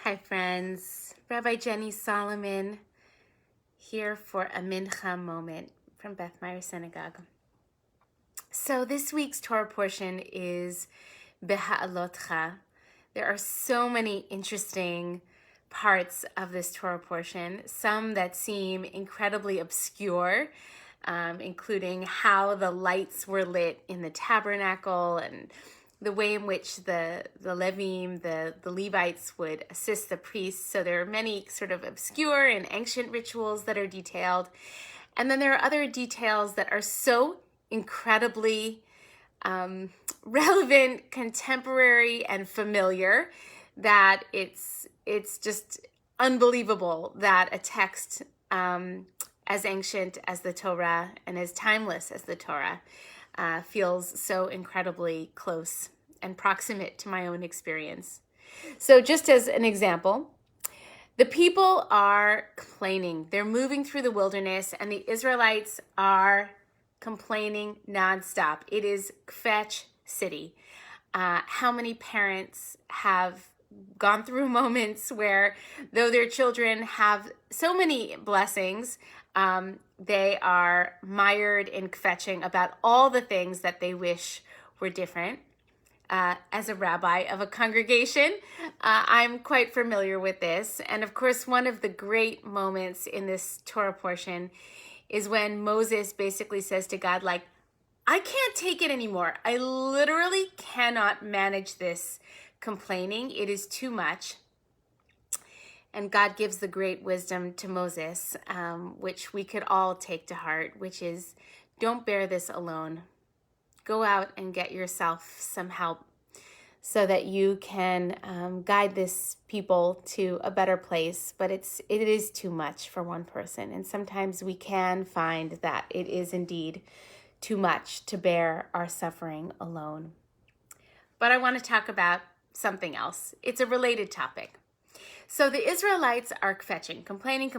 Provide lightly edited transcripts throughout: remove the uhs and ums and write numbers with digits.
Hi friends, Rabbi Jenny Solomon here for a Mincha moment from Beth Meyer Synagogue. So this week's Torah portion is Beha'a'lotekha. There are so many interesting parts of this Torah portion, some that seem incredibly obscure, including how the lights were lit in the tabernacle and the way in which the Levim, the Levites would assist the priests. So there are many sort of obscure and ancient rituals that are detailed. And then there are other details that are so incredibly relevant, contemporary, and familiar that it's just unbelievable that a text as ancient as the Torah and as timeless as the Torah feels so incredibly close and proximate to my own experience. So just as an example, the people are complaining. They're moving through the wilderness and the Israelites are complaining nonstop. It is Kvetch city. How many parents have gone through moments where, though their children have so many blessings, they are mired in kvetching about all the things that they wish were different. As a rabbi of a congregation, I'm quite familiar with this. And of course, one of the great moments in this Torah portion is when Moses basically says to God, like, I can't take it anymore. I literally cannot manage this complaining. It is too much. And God gives the great wisdom to Moses, which we could all take to heart, which is, don't bear this alone. Go out and get yourself some help so that you can guide this people to a better place. But it is too much for one person. And sometimes we can find that it is indeed too much to bear our suffering alone. But I want to talk about something else. It's a related topic. So the Israelites are kvetching, complaining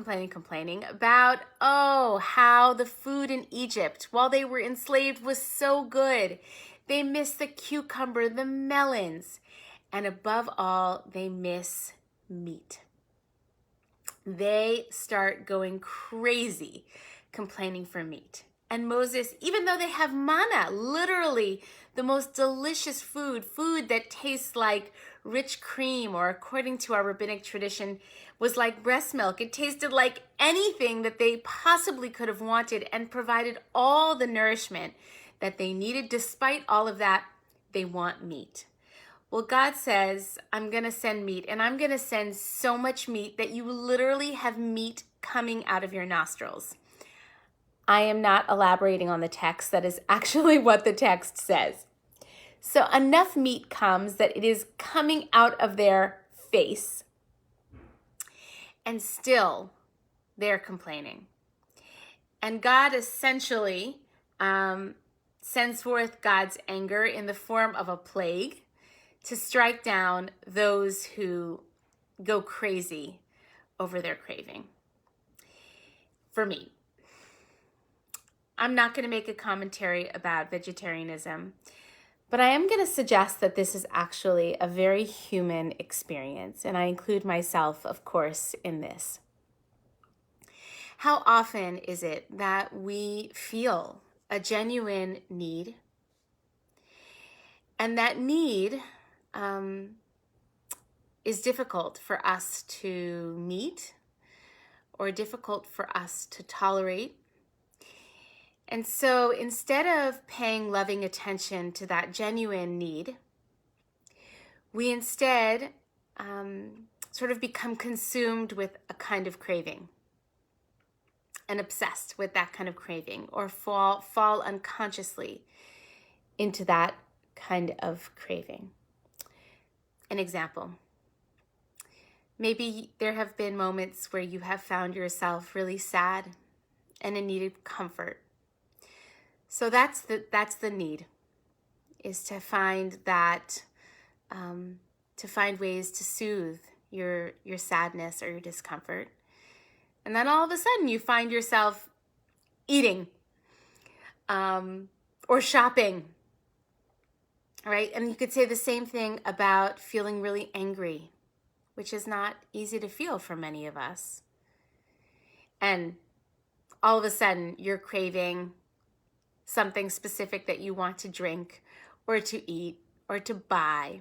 about, how the food in Egypt while they were enslaved was so good. They miss the cucumber, the melons, and above all, they miss meat. They start going crazy complaining for meat. And Moses, even though they have manna, literally the most delicious food that tastes like rich cream, or according to our rabbinic tradition, was like breast milk. It tasted like anything that they possibly could have wanted and provided all the nourishment that they needed. Despite all of that, they want meat. Well, God says, I'm going to send meat, and I'm going to send so much meat that you literally have meat coming out of your nostrils. I am not elaborating on the text. That is actually what the text says. So enough meat comes that it is coming out of their face, and still they're complaining. And God essentially sends forth God's anger in the form of a plague to strike down those who go crazy over their craving. For me, I'm not going to make a commentary about vegetarianism, but I am going to suggest that this is actually a very human experience, and I include myself, of course, in this. How often is it that we feel a genuine need, and that need is difficult for us to meet or difficult for us to tolerate? And so instead of paying loving attention to that genuine need, we instead sort of become consumed with a kind of craving and obsessed with that kind of craving, or fall unconsciously into that kind of craving. An example. Maybe there have been moments where you have found yourself really sad and in need of comfort. So that's the need, is to find that, to find ways to soothe your sadness or your discomfort. And then all of a sudden you find yourself eating or shopping, right? And you could say the same thing about feeling really angry which is not easy to feel for many of us. And all of a sudden, you're craving something specific that you want to drink or to eat or to buy.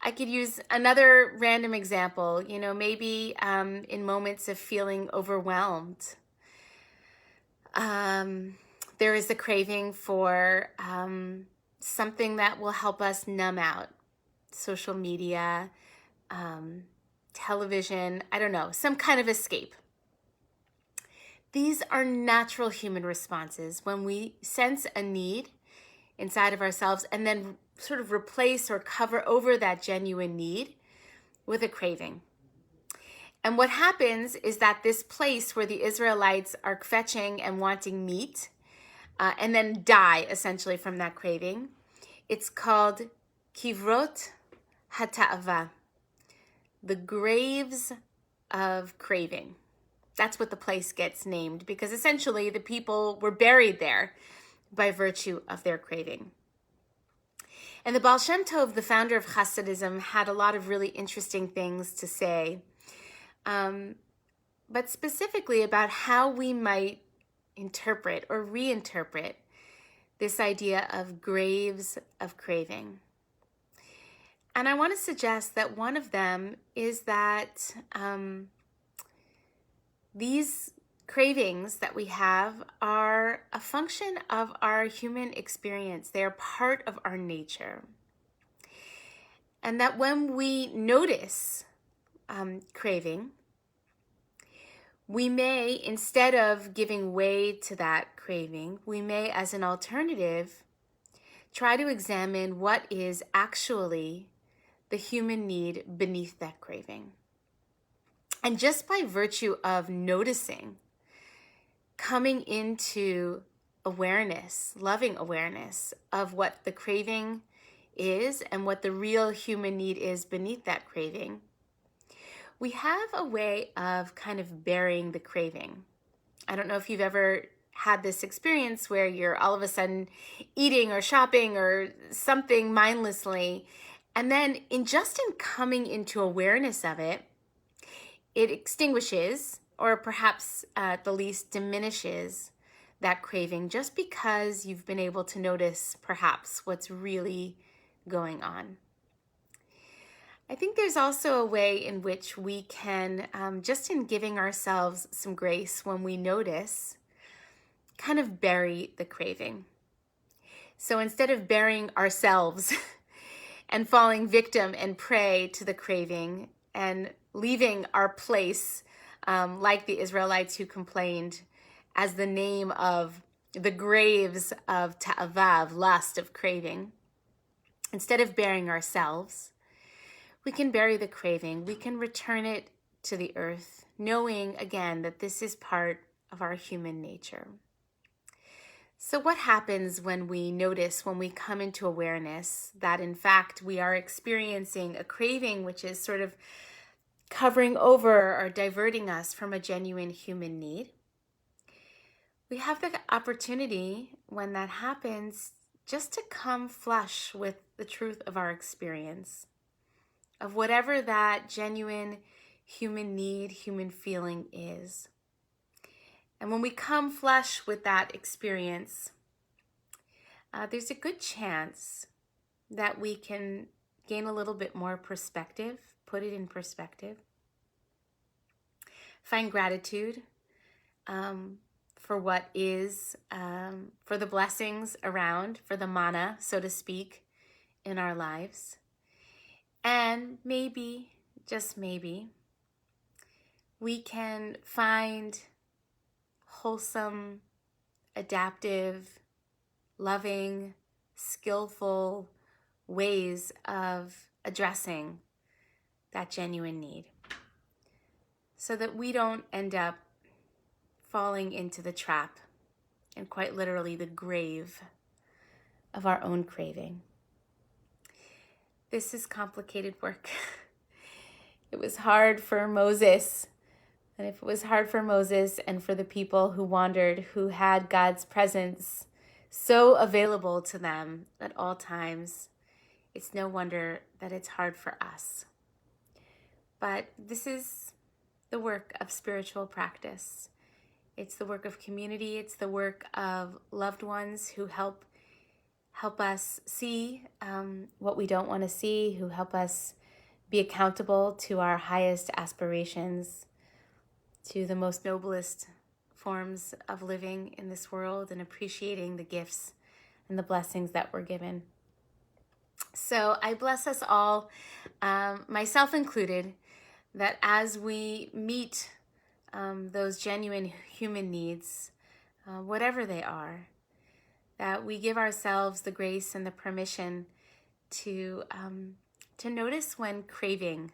I could use another random example, maybe in moments of feeling overwhelmed. There is a craving for something that will help us numb out. Social media, television, I don't know, some kind of escape. These are natural human responses when we sense a need inside of ourselves and then sort of replace or cover over that genuine need with a craving. And what happens is that this place where the Israelites are kvetching and wanting meat and then die essentially from that craving, it's called kivrot hata'ava, the graves of craving. That's what the place gets named because essentially the people were buried there by virtue of their craving. And the Baal Shem Tov, the founder of Hasidism, had a lot of really interesting things to say, but specifically about how we might interpret or reinterpret this idea of graves of craving. And I want to suggest that one of them is that these cravings that we have are a function of our human experience. They are part of our nature. And that when we notice craving, we may, instead of giving way to that craving, we may, as an alternative, try to examine what is actually the human need beneath that craving. And just by virtue of noticing, coming into awareness, loving awareness of what the craving is and what the real human need is beneath that craving, we have a way of kind of burying the craving. I don't know if you've ever had this experience where you're all of a sudden eating or shopping or something mindlessly, and then in coming into awareness of it, it extinguishes or perhaps at the least diminishes that craving just because you've been able to notice perhaps what's really going on. I think there's also a way in which we can, just in giving ourselves some grace when we notice, kind of bury the craving. So instead of burying ourselves and falling victim and prey to the craving and leaving our place, like the Israelites who complained, as the name of the graves of ta'ava, of lust, of craving, instead of burying ourselves, we can bury the craving. We can return it to the earth, knowing again that this is part of our human nature. So what happens when we notice, when we come into awareness that in fact we are experiencing a craving which is sort of covering over or diverting us from a genuine human need? We have the opportunity when that happens just to come flush with the truth of our experience, of whatever that genuine human need, human feeling is. And when we come flush with that experience, there's a good chance that we can gain a little bit more perspective, put it in perspective, find gratitude for what is, for the blessings around, for the manna, so to speak, in our lives. And maybe, just maybe, we can find wholesome, adaptive, loving, skillful ways of addressing that genuine need so that we don't end up falling into the trap and quite literally the grave of our own craving. This is complicated work. It was hard for Moses. And if it was hard for Moses and for the people who wandered, who had God's presence so available to them at all times, it's no wonder that it's hard for us. But this is the work of spiritual practice. It's the work of community. It's the work of loved ones who help us see what we don't want to see, who help us be accountable to our highest aspirations, to the most noblest forms of living in this world, and appreciating the gifts and the blessings that we're given. So I bless us all, myself included, that as we meet those genuine human needs, whatever they are, that we give ourselves the grace and the permission to notice when craving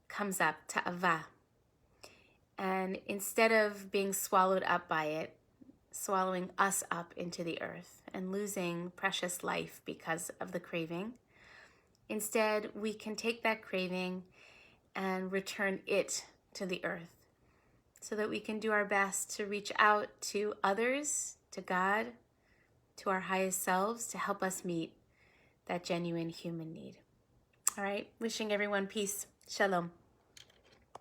comes up, ta'ava. And instead of being swallowed up by it, swallowing us up into the earth and losing precious life because of the craving, instead we can take that craving and return it to the earth so that we can do our best to reach out to others, to God, to our highest selves, to help us meet that genuine human need. All right, wishing everyone peace. Shalom.